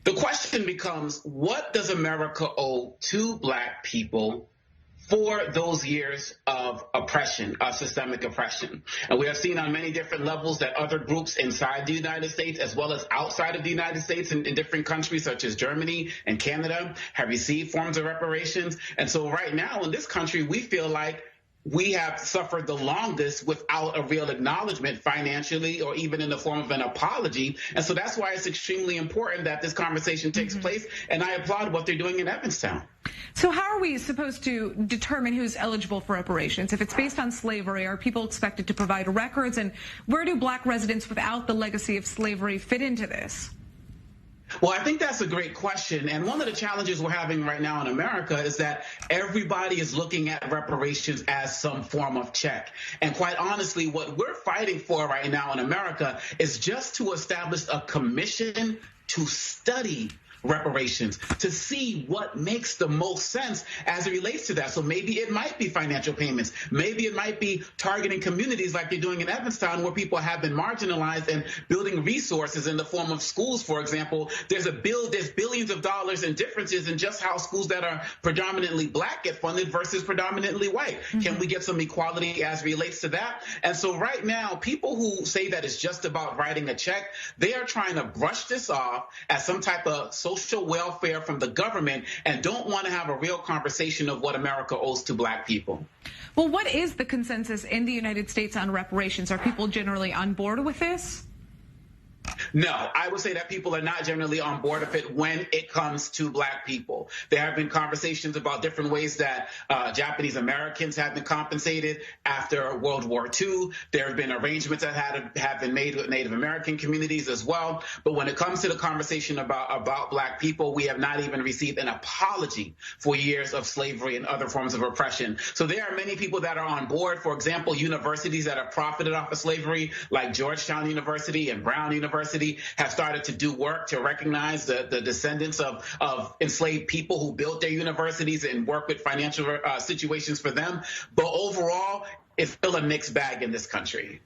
The question becomes, what does America owe to Black people for those years of oppression, systemic oppression? And we have seen on many different levels that other groups inside the United States, as well as outside of the United States in different countries such as Germany and Canada, have received forms of reparations. And so right now in this country, we feel like we have suffered the longest without a real acknowledgement financially or even in the form of an apology. And so that's why it's extremely important that this conversation takes place. And I applaud what they're doing in Evanston. So how are we supposed to determine who's eligible for reparations? If it's based on slavery, are people expected to provide records? And where do Black residents without the legacy of slavery fit into this? Well, I think that's a great question. And one of the challenges we're having right now in America is that everybody is looking at reparations as some form of check. And quite honestly, what we're fighting for right now in America is just to establish a commission to study reparations, to see what makes the most sense as it relates to that. So maybe it might be financial payments. Maybe it might be targeting communities like they're doing in Evanston, where people have been marginalized, and building resources in the form of schools, for example. There's billions of dollars in differences in just how schools that are predominantly Black get funded versus predominantly white. Can we get some equality as it relates to that? And so right now, people who say that it's just about writing a check, they are trying to brush this off as some type of social welfare from the government and don't want to have a real conversation of what America owes to Black people. Well, what is the consensus in the United States on reparations? Are people generally on board with this? No, I would say that people are not generally on board with it when it comes to Black people. There have been conversations about different ways that Japanese Americans have been compensated after World War II. There have been arrangements that have been made with Native American communities as well. But when it comes to the conversation about Black people, we have not even received an apology for years of slavery and other forms of oppression. So there are many people that are on board. For example, universities that have profited off of slavery, like Georgetown University and Brown University, have started to do work to recognize the descendants of enslaved people who built their universities and work with financial situations for them. But overall, it's still a mixed bag in this country.